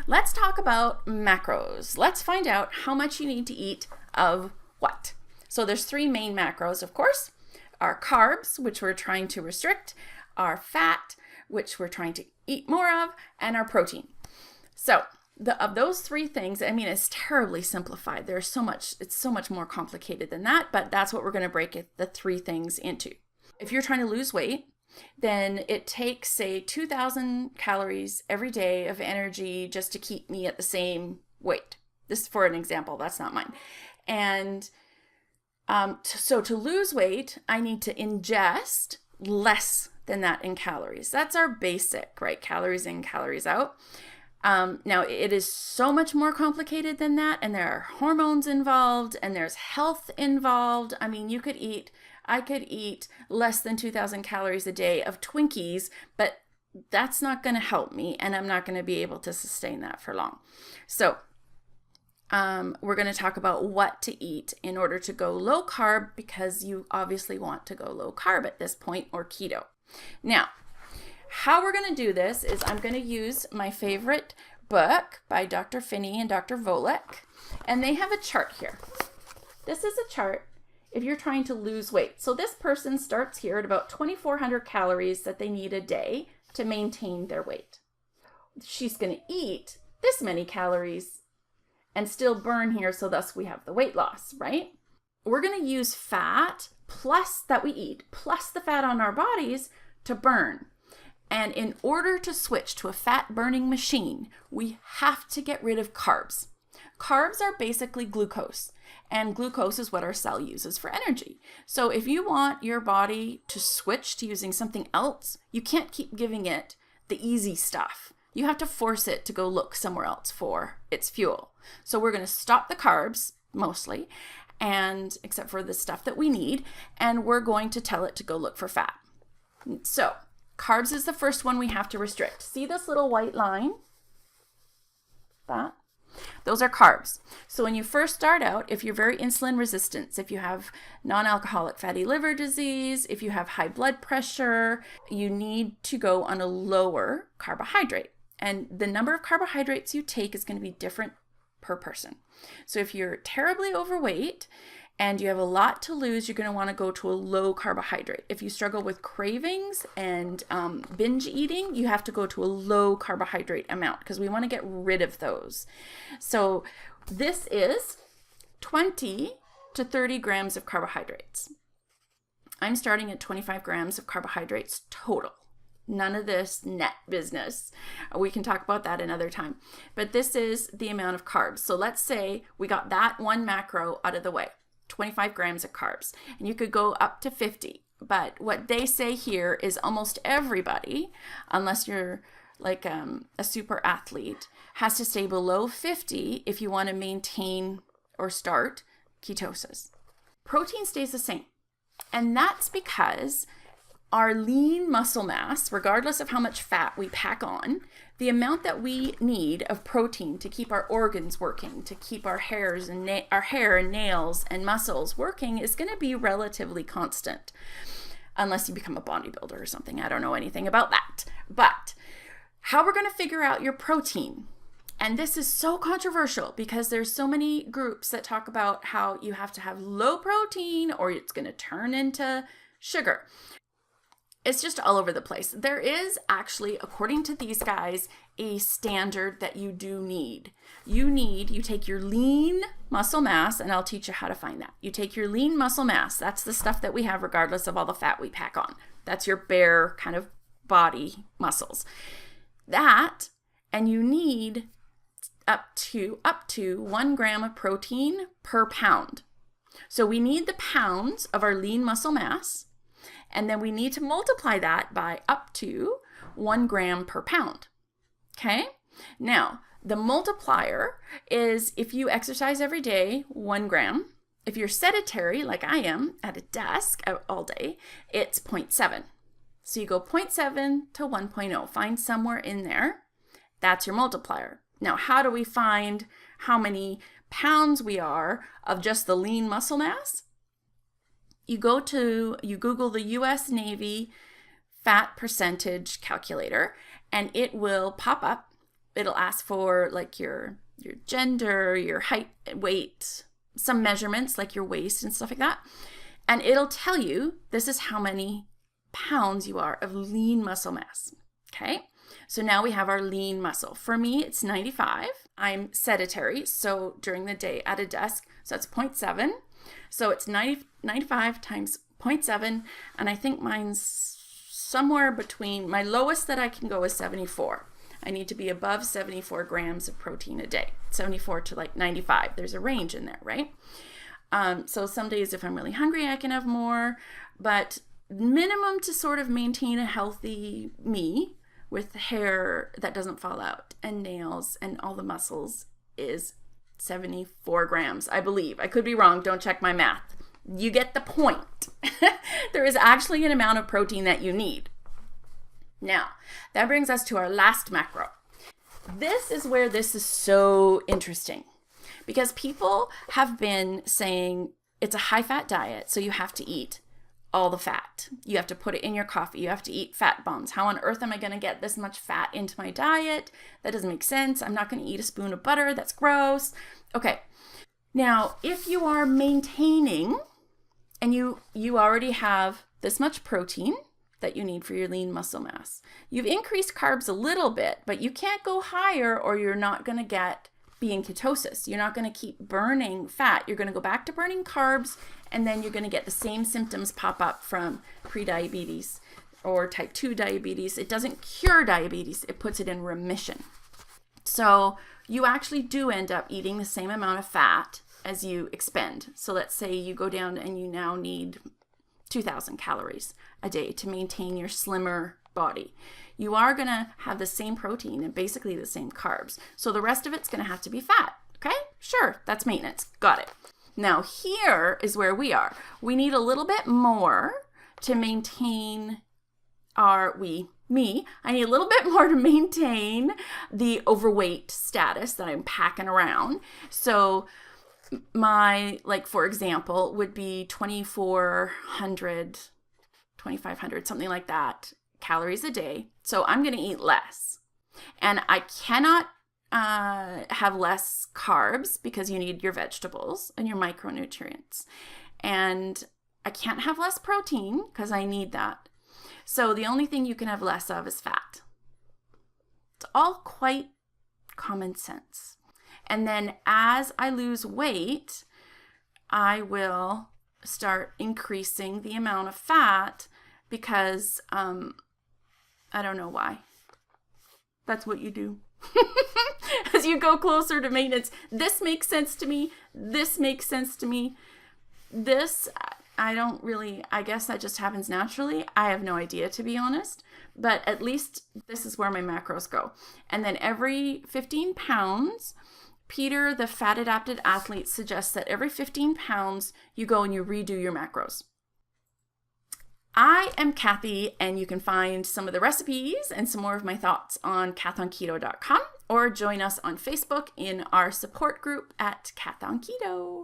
let's talk about macros. Let's find out how much you need to eat of what. So there's three main macros, of course. Our carbs, which we're trying to restrict, our fat, which we're trying to eat more of, and our protein. So of those three things, I mean, it's terribly simplified. There's so much, it's so much more complicated than that, but that's what we're going to break the three things into. If you're trying to lose weight, then it takes, say, 2,000 calories every day of energy just to keep me at the same weight. This is for an example, that's not mine. And so to lose weight, I need to ingest less than that in calories. That's our basic, right? Calories in, calories out. Now, it is so much more complicated than that, and there are hormones involved, and there's health involved. I mean, I could eat less than 2,000 calories a day of Twinkies, but that's not going to help me, and I'm not going to be able to sustain that for long. So we're going to talk about what to eat in order to go low carb, because you obviously want to go low carb at this point, or keto. Now, how we're going to do this is I'm going to use my favorite book by Dr. Finney and Dr. Volek, and they have a chart here. This is a chart if you're trying to lose weight. So this person starts here at about 2,400 calories that they need a day to maintain their weight. She's going to eat this many calories and still burn here, so thus we have the weight loss, right? We're going to use fat plus that we eat, plus the fat on our bodies to burn. And in order to switch to a fat burning machine, we have to get rid of carbs. Carbs are basically glucose, and glucose is what our cell uses for energy. So if you want your body to switch to using something else, you can't keep giving it the easy stuff. You have to force it to go look somewhere else for its fuel. So we're going to stop the carbs mostly, and except for the stuff that we need, and we're going to tell it to go look for fat. So carbs is the first one we have to restrict. See this little white line? That? Those are carbs. So when you first start out, if you're very insulin resistant, if you have non-alcoholic fatty liver disease, if you have high blood pressure, you need to go on a lower carbohydrate. And the number of carbohydrates you take is going to be different per person. So if you're terribly overweight and you have a lot to lose, you're going to want to go to a low carbohydrate. If you struggle with cravings and binge eating, you have to go to a low carbohydrate amount, because we want to get rid of those. So this is 20 to 30 grams of carbohydrates. I'm starting at 25 grams of carbohydrates total. None of this net business. We can talk about that another time. But this is the amount of carbs. So let's say we got that one macro out of the way, 25 grams of carbs. And you could go up to 50. But what they say here is almost everybody, unless you're like a super athlete, has to stay below 50 if you want to maintain or start ketosis. Protein stays the same. And that's because our lean muscle mass, regardless of how much fat we pack on, the amount that we need of protein to keep our organs working, to keep our hair and nails and muscles working, is going to be relatively constant, unless you become a bodybuilder or something. I don't know anything about that. But how we're going to figure out your protein, and this is so controversial because there's so many groups that talk about how you have to have low protein or it's going to turn into sugar. It's just all over the place. There is actually, according to these guys, a standard that you do need. You take your lean muscle mass, and I'll teach you how to find that. You take your lean muscle mass. That's the stuff that we have regardless of all the fat we pack on. That's your bare kind of body muscles. That, and you need up to 1 gram of protein per pound. So we need the pounds of our lean muscle mass, and then we need to multiply that by up to 1 gram per pound. Okay? Now, the multiplier is if you exercise every day, 1 gram. If you're sedentary, like I am, at a desk all day, it's 0.7. So you go 0.7 to 1.0. Find somewhere in there. That's your multiplier. Now, how do we find how many pounds we are of just the lean muscle mass? You Google the US Navy fat percentage calculator, and it will pop up it'll ask for like your gender, your height, weight, some measurements like your waist and stuff like that. And it'll tell you this is how many pounds you are of lean muscle mass. Okay, so now we have our lean muscle. For me, it's 95. I'm sedentary, so during the day at a desk, so that's 0.7. So it's 95 times 0.7, and I think mine's somewhere between, my lowest that I can go is 74. I need to be above 74 grams of protein a day, 74 to like 95. There's a range in there, right? So some days if I'm really hungry, I can have more, but minimum to sort of maintain a healthy me with hair that doesn't fall out and nails and all the muscles is 74 grams, I believe. I could be wrong. Don't check my math. You get the point. There is actually an amount of protein that you need. Now, that brings us to our last macro. This is where this is so interesting because people have been saying it's a high-fat diet, so you have to eat all the fat. You have to put it in your coffee. You have to eat fat bombs. How on earth am I going to get this much fat into my diet? That doesn't make sense. I'm not going to eat a spoon of butter. That's gross. Okay. Now, if you are maintaining and you already have this much protein that you need for your lean muscle mass, you've increased carbs a little bit, but you can't go higher or you're not going to be in ketosis. You're not going to keep burning fat. You're going to go back to burning carbs, and then you're going to get the same symptoms pop up from prediabetes or type 2 diabetes. It doesn't cure diabetes. It puts it in remission. So you actually do end up eating the same amount of fat as you expend. So let's say you go down and you now need 2,000 calories a day to maintain your slimmer body. You are going to have the same protein and basically the same carbs. So the rest of it's going to have to be fat. Okay? Sure, that's maintenance. Got it. Now here is where we are. We need a little bit more to maintain I need a little bit more to maintain the overweight status that I'm packing around. So my, like, for example, would be 2,400, 2,500, something like that, calories a day. So I'm going to eat less. And I cannot have less carbs because you need your vegetables and your micronutrients. And I can't have less protein because I need that. So the only thing you can have less of is fat. It's all quite common sense. And then as I lose weight, I will start increasing the amount of fat because I don't know why. That's what you do. As you go closer to maintenance, this makes sense to me. This makes sense to me. This, I guess that just happens naturally. I have no idea, to be honest. But at least this is where my macros go. And then every 15 pounds, Peter, the fat adapted athlete, suggests that every 15 pounds you go and you redo your macros. I am Kathy, and you can find some of the recipes and some more of my thoughts on kathonketo.com or join us on Facebook in our support group at Kath on Keto.